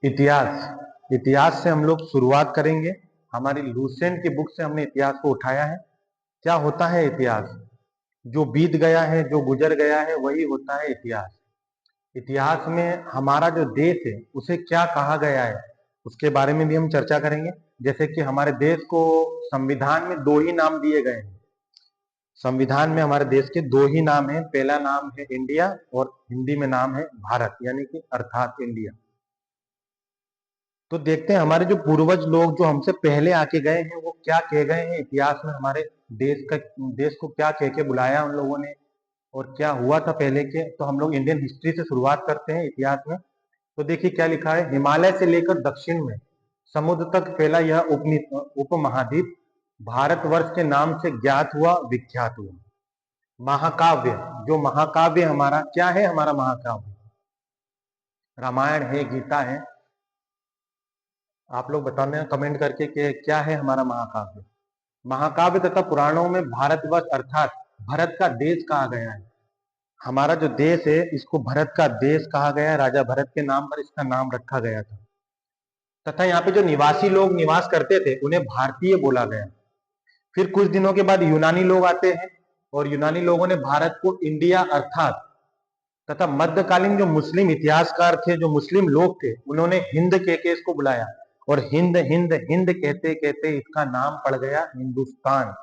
इतिहास इतिहास से हम लोग शुरुआत करेंगे। हमारी लूसेंट की बुक से हमने इतिहास को उठाया है। क्या होता है इतिहास? जो बीत गया है, जो गुजर गया है, वही होता है इतिहास। इतिहास में हमारा जो देश है उसे क्या कहा गया है, उसके बारे में भी हम चर्चा करेंगे। जैसे कि हमारे देश को संविधान में दो ही नाम दिए गए हैं। संविधान में हमारे देश के दो ही नाम है। पहला नाम है इंडिया और हिंदी में नाम है भारत, यानी कि अर्थात इंडिया। तो देखते हैं हमारे जो पूर्वज लोग जो हमसे पहले आके गए हैं वो क्या कह गए हैं इतिहास में। हमारे देश को क्या कह के बुलाया उन लोगों ने और क्या हुआ था पहले के। तो हम लोग इंडियन हिस्ट्री से शुरुआत करते हैं इतिहास में। तो देखिए क्या लिखा है। हिमालय से लेकर दक्षिण में समुद्र तक फैला यह उपमहाद्वीप भारतवर्ष के नाम से ज्ञात हुआ, विख्यात हुआ। महाकाव्य, जो महाकाव्य हमारा क्या है, हमारा महाकाव्य रामायण है, गीता है। आप लोग बताने कमेंट करके कि क्या है हमारा महाकाव्य। महाकाव्य तथा पुराणों में भारतवर्ष अर्थात भरत का देश कहा गया है। हमारा जो देश है इसको भरत का देश कहा गया है। राजा भरत के नाम पर इसका नाम रखा गया था। तथा यहाँ पे जो निवासी लोग निवास करते थे उन्हें भारतीय बोला गया। फिर कुछ दिनों के बाद यूनानी लोग आते हैं और यूनानी लोगों ने भारत को इंडिया अर्थात, तथा मध्यकालीन जो मुस्लिम इतिहासकार थे, जो मुस्लिम लोग थे, उन्होंने हिंद कह के इसको बुलाया और हिंद हिंद हिंद कहते कहते इसका नाम पड़ गया हिंदुस्तान।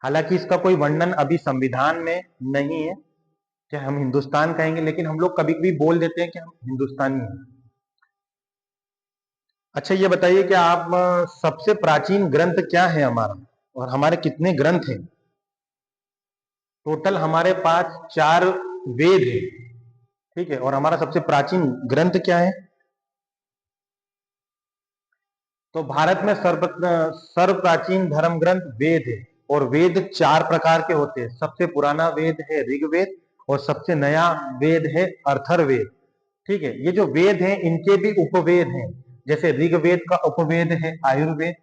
हालांकि इसका कोई वर्णन अभी संविधान में नहीं है कि हम हिंदुस्तान कहेंगे, लेकिन हम लोग कभी कभी बोल देते हैं कि हम हिंदुस्तानी हैं। अच्छा ये बताइए कि आप सबसे प्राचीन ग्रंथ क्या है हमारा, और हमारे कितने ग्रंथ हैं? टोटल हमारे पास 4 वेद है, ठीक है। और हमारा सबसे प्राचीन ग्रंथ क्या है? तो भारत में सर्व प्राचीन धर्म ग्रंथ वेद है। और वेद 4 प्रकार के होते हैं। सबसे पुराना वेद है ऋग्वेद और सबसे नया वेद है अर्थर्वेद, ठीक है। ये जो वेद हैं इनके भी उपवेद हैं। जैसे ऋग्वेद का उपवेद है आयुर्वेद,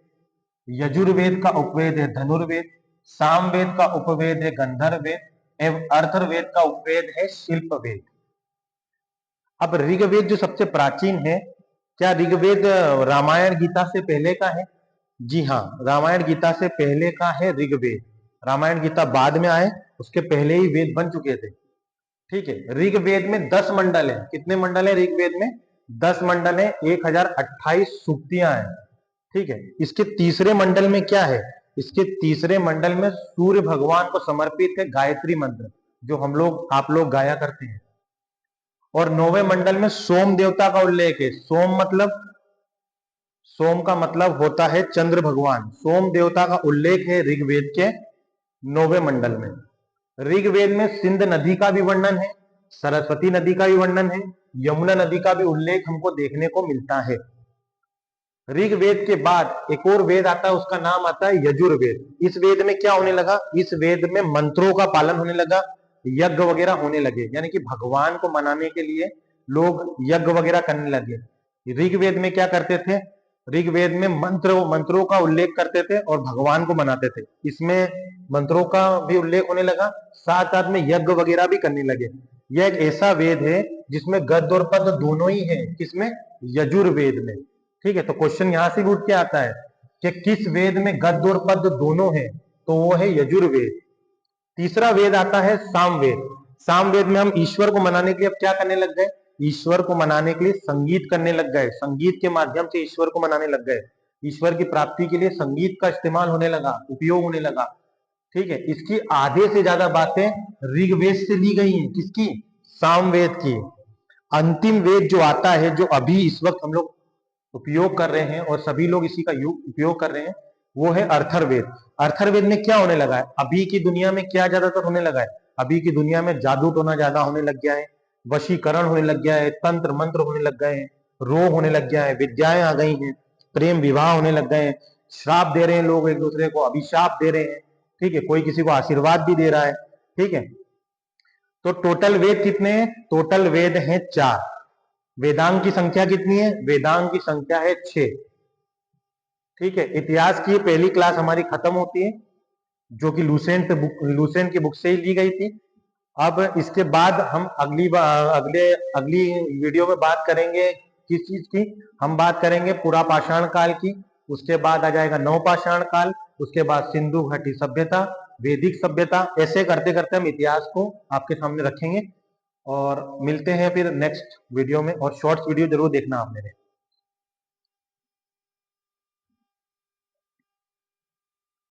यजुर्वेद का उपवेद है धनुर्वेद, सामवेद का उपवेद है गंधर्ववेद एवं अर्थर्वेद का उपवेद है शिल्पवेद। अब ऋग्वेद जो सबसे प्राचीन है, क्या ऋग्वेद रामायण गीता से पहले का है? जी हाँ, रामायण गीता से पहले का है ऋग्वेद। रामायण गीता बाद में आए, उसके पहले ही वेद बन चुके थे, ठीक है। ऋग्वेद में 10 मंडल है। कितने मंडल है ऋग्वेद में? 10 मंडल है। 1028 सूक्तियां हैं, ठीक है। इसके तीसरे मंडल में क्या है? इसके तीसरे मंडल में सूर्य भगवान को समर्पित है गायत्री मंत्र, जो हम लोग आप लोग गाया करते हैं। और 9वें मंडल में सोम देवता का उल्लेख है। सोम का मतलब होता है चंद्र भगवान। सोम देवता का उल्लेख है ऋग्वेद के 9वें मंडल में। ऋग्वेद में सिंध नदी का भी वर्णन है, सरस्वती नदी का भी वर्णन है, यमुना नदी का भी उल्लेख हमको देखने को मिलता है। ऋग्वेद के बाद एक और वेद आता है, उसका नाम आता है यजुर्वेद। इस वेद में क्या होने लगा? इस वेद में मंत्रों का पालन होने लगा, यज्ञ वगैरह होने लगे, यानी कि भगवान को मनाने के लिए लोग यज्ञ वगैरह करने लगे। ऋग्वेद में क्या करते थे? ऋग्वेद में मंत्रों का उल्लेख करते थे और भगवान को मनाते थे। इसमें मंत्रों का भी उल्लेख होने लगा, साथ साथ में यज्ञ वगैरह भी करने लगे। यह एक ऐसा वेद है जिसमें गद्य और पद्य दोनों ही है। किसमें? यजुर्वेद में, ठीक है। तो क्वेश्चन यहां से भी उठ के आता है कि किस वेद में गद्य और पद्य दोनों है, तो वो है यजुर्वेद। तीसरा वेद आता है सामवेद। सामवेद में हम ईश्वर को मनाने के लिए अब क्या करने लग गए? ईश्वर को मनाने के लिए संगीत करने लग गए। संगीत के माध्यम से ईश्वर को मनाने लग गए। ईश्वर की प्राप्ति के लिए संगीत का इस्तेमाल होने लगा, उपयोग होने लगा, ठीक है। इसकी आधे से ज्यादा बातें ऋग्वेद से ली गई हैं। किसकी? सामवेद की। अंतिम वेद जो आता है, जो अभी इस वक्त हम लोग उपयोग कर रहे हैं और सभी लोग इसी का उपयोग कर रहे हैं, वो है अर्थर्वेद। अर्थर्वेद में क्या होने लगा है? अभी की दुनिया में क्या ज्यादातर होने लगा है? अभी की दुनिया में जादू टोना ज्यादा होने लग गया है, वशीकरण होने लग गया है, तंत्र मंत्र होने लग गए हैं, रोग होने लग गया है, विद्याएं आ गई हैं, प्रेम विवाह होने लग गए हैं, श्राप दे रहे हैं लोग एक दूसरे को, अभिशाप दे रहे हैं, ठीक है। कोई किसी को आशीर्वाद भी दे रहा है, ठीक है। तो टोटल वेद कितने हैं? टोटल वेद हैं 4। वेदांग की संख्या कितनी है? वेदांग की संख्या है 6, ठीक है। इतिहास की पहली क्लास हमारी खत्म होती है, जो कि लूसेंट की बुक से ही ली गई थी। अब इसके बाद हम अगली वीडियो में बात करेंगे किस चीज की? हम बात करेंगे पुरा पाषाण काल की, उसके बाद आ जाएगा नवपाषाण काल, उसके बाद सिंधु घाटी सभ्यता, वैदिक सभ्यता। ऐसे करते करते हम इतिहास को आपके सामने रखेंगे और मिलते हैं फिर नेक्स्ट वीडियो में। और शॉर्ट्स वीडियो जरूर देखना आप मेरे।